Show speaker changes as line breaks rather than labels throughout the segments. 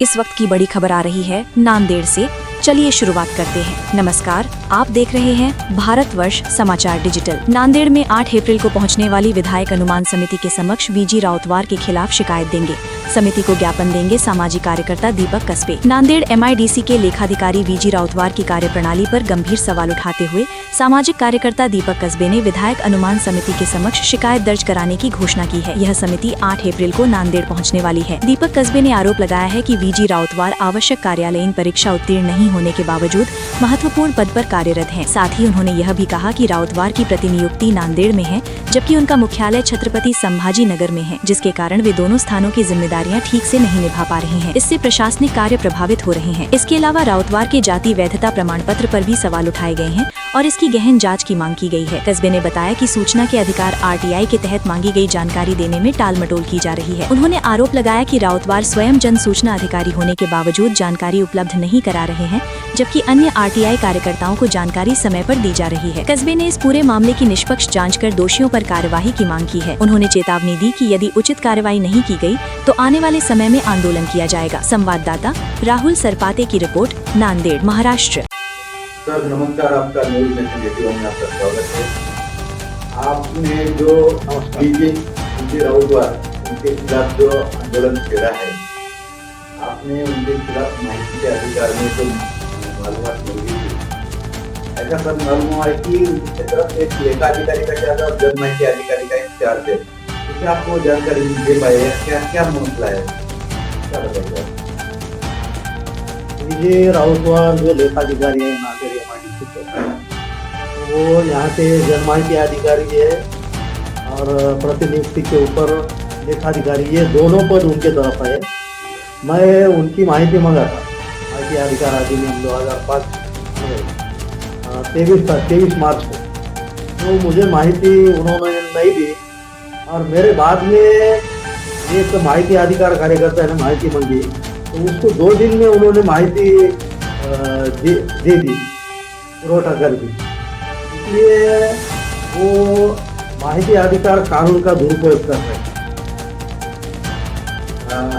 इस वक्त की बड़ी खबर आ रही है नांदेड़ से। चलिए शुरुआत करते हैं। नमस्कार, आप देख रहे हैं भारतवर्ष समाचार डिजिटल। नांदेड़ में 8 अप्रैल को पहुंचने वाली विधायक अनुमान समिति के समक्ष वीजी राउतवार के खिलाफ शिकायत देंगे। समिति को ज्ञापन देंगे सामाजिक कार्यकर्ता दीपक कस्बे। नांदेड़ MIDC के लेखाधिकारी वीजी राउतवार की कार्यप्रणाली पर गंभीर सवाल उठाते हुए सामाजिक कार्यकर्ता दीपक कस्बे ने विधायक अनुमान समिति के समक्ष शिकायत दर्ज कराने की घोषणा की है। यह समिति 8 अप्रैल को नांदेड़ पहुंचने वाली है। दीपक कस्बे ने आरोप लगाया है कि वीजी राउतवार आवश्यक कार्यालयीन परीक्षा उत्तीर्ण नहीं होने के बावजूद महत्वपूर्ण पद पर कार्यरत हैं। साथ ही उन्होंने यह भी कहा कि राउतवार की प्रतिनियुक्ति नांदेड़ में है, जबकि उनका मुख्यालय छत्रपति संभाजी नगर में है, जिसके कारण वे दोनों स्थानों की जिम्मेदारियां ठीक से नहीं निभा पा रहे हैं। इससे प्रशासनिक कार्य प्रभावित हो रहे हैं। इसके अलावा राउतवार के जाति वैधता प्रमाण पत्र पर भी सवाल उठाए गए हैं और इसकी गहन जांच की मांग की गई है। कस्बे ने बताया कि सूचना के अधिकार RTI के तहत मांगी गई जानकारी देने में टाल मटोल की जा रही है। उन्होंने आरोप लगाया कि राउतवार स्वयं जन सूचना अधिकारी होने के बावजूद जानकारी उपलब्ध नहीं करा रहे हैं, जबकि अन्य RTI कार्यकर्ताओं को जानकारी समय पर दी जा रही है। कस्बे ने इस पूरे मामले की निष्पक्ष जांच कर दोषियों पर कार्यवाही की मांग की है। उन्होंने चेतावनी दी कि यदि उचित कार्रवाई नहीं की गई तो आने वाले समय में आंदोलन किया जाएगा। संवाददाता राहुल सरपाते की रिपोर्ट, नांदेड़, महाराष्ट्र।
सर नमस्कार, आपका न्यूज नेशन 81 में आपका स्वागत है। आपने जो वीजी राउतवार उनके खिलाफ जो आंदोलन छेड़ा है, आपने उनके खिलाफ माहिती के अधिकार में जो मालूमात मिली थी, ऐसा पर मालूम हुआ है कि उनकी तरफ एक लेखाधिकारी का चार्ज और जन माहिती अधिकारी का एक चार्ज है। क्या आपको जानकारी दे पाए हैं? क्या मसला है, क्या बताइए?
ये राउतवार जो लेखाधिकारी है नांदेड़ MIDC के, वो यहाँ पे जनमाहिती अधिकारी है और प्रतिनियुक्ति के ऊपर लेखाधिकारी, ये दोनों पद उनके तरफ है। मैं उनकी माहिती मांगा था, माहिती अधिकार अधिनियम 2005 23 मार्च को, तो मुझे माहिती उन्होंने नहीं दी और मेरे बाद में एक माहिती अधिकार कार्यकर्ता ने माहिती मांगी, तो उसको 2 दिन में उन्होंने माहिती दे दी, पुरवठा कर दी। इसलिए वो माहिती अधिकार कानून का दुरुपयोग कर रहे हैं।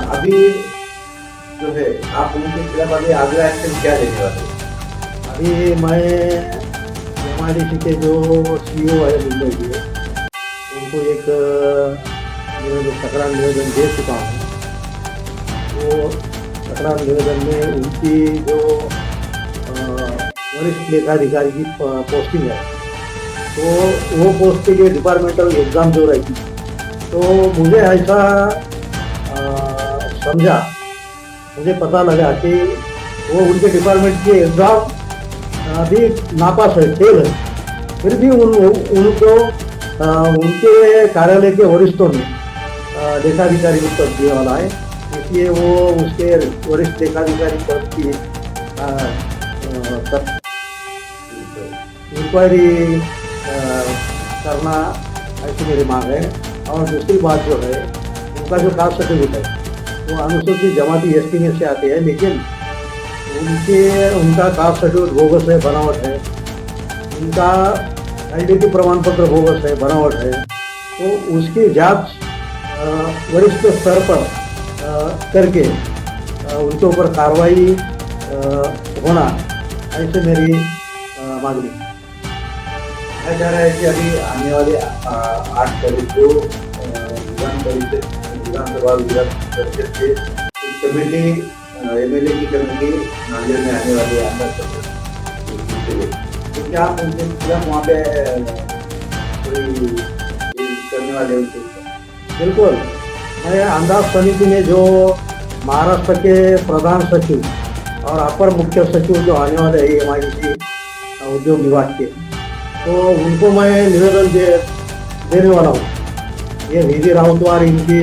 अभी जो है आप उनके खिलाफ अभी अगला एक्शन क्या लेने वाले हैं?
अभी मैं MIDC के जो CEO है मुंबई के, उनको एक तकरार निवेदन दे चुका हूँ। वो तकरार निवेदन में उनकी जो वरिष्ठ लेखाधिकारी की पोस्टिंग है, तो वो पोस्ट के लिए डिपार्टमेंटल एग्ज़ाम जो रहेगी, तो मुझे ऐसा समझा, मुझे पता लगा कि वो उनके डिपार्टमेंट की एग्ज़ाम अभी नापास है, फेल है। फिर भी उनको उनके कार्यालय के वरिष्ठों ने लेखाधिकारी को पद दिया वाला है, इसलिए वो उसके वरिष्ठ लेखाधिकारी पद की इंक्वायरी करना ऐसी मेरी मांग है। और दूसरी बात जो है, उनका जो कास्ट सर्टिफिकेट है वो अनुसूचित जमाती ST में से आते हैं, लेकिन उनका कास्ट सर्टिफिकेट बोगस है, बनावट है। उनका आइडेंटिटी प्रमाण पत्र बोगस है, बनावट है। तो उसकी जांच वरिष्ठ स्तर पर करके उनके ऊपर कार्रवाई होना, ऐसे मेरी मांगनी।
कहा जा रहा है कि अभी आने वाले 8 तारीख को विधानसभा परिषद से कमेटी MLA की कमेटी नांदेड़ में आने वाली है। तो क्या आप उनके खिलाफ वहाँ पे कोई करने वाले उनके?
बिल्कुल, मैं अंदाज समिति में जो महाराष्ट्र के प्रधान सचिव और अपर मुख्य सचिव जो आने वाले हैं MIDC उद्योग विभाग के, तो उनको मैं निवेदन देने वाला हूँ। ये वीजी राउतवार इनकी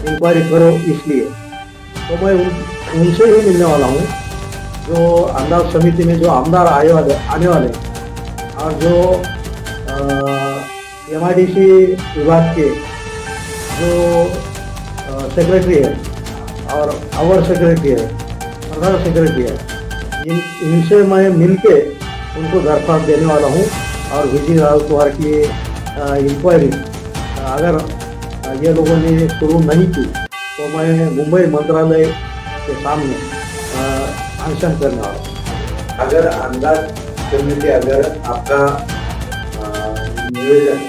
इंक्वायरी करो, इसलिए तो मैं उनसे ही मिलने वाला हूँ, जो अंदाज समिति में जो आमदार आने वाले और जो MIDC विभाग के जो सेक्रेटरी है और अवर सेक्रेटरी है, प्रधान सेक्रेटरी है, इनसे मैं मिलके उनको दरख्वास्त देने वाला हूँ। और वीजी राउतवार की इंक्वायरी अगर ये लोगों ने शुरू नहीं की तो मैं मुंबई मंत्रालय के सामने अनशन करने वाला हूँ।
अगर अंदाज करने से अगर आपका निवेदन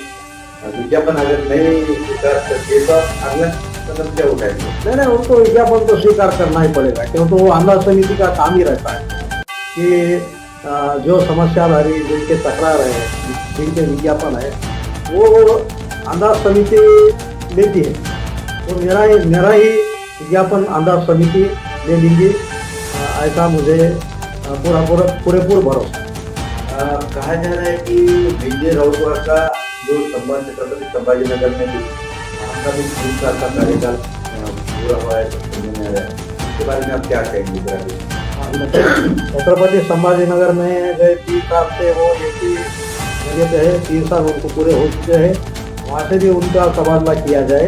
विज्ञापन अगर नहीं स्वीकार करते तो अगला कदम क्या उठाएंगे?
नहीं, उनको विज्ञापन तो स्वीकार करना ही पड़ेगा, क्योंकि वो अंदाज समिति का काम ही रहता है कि जो समस्याधारी जिनके तकरार है, जिनके विज्ञापन है, वो अंदाज समिति लेती है। तो मेरा ही विज्ञापन अंदाज समिति ले लेंगी, ऐसा मुझे पूरेपूर भरोसा।
कहा जा रहा है कि विजय राउतवार का जो संबंध छत्रपति संभाजीनगर में भी आपका भी 3 साल का कार्यकाल पूरा हुआ है, सुनने में आ रहा है, इसके बारे में आप क्या कहेंगे?
छत्रपति संभाजीनगर में गए 3 साल से वो एक ही जगह पे है, 3 साल उनको पूरे हो चुके हैं। वहाँ से भी उनका तबादला किया जाए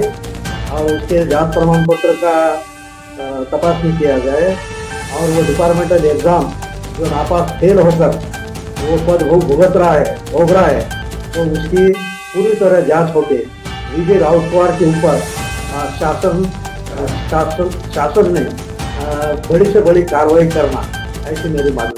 और उसके जात प्रमाण पत्र का तपासनी किया जाए, और वो डिपार्टमेंटल एग्जाम जो नापास फेल होकर वो पद भोग रहा है, तो उसकी पूरी तरह जांच होके विजय राउतवार के ऊपर शासन ने बड़ी से बड़ी कार्रवाई करना, ऐसी मेरी मांग है।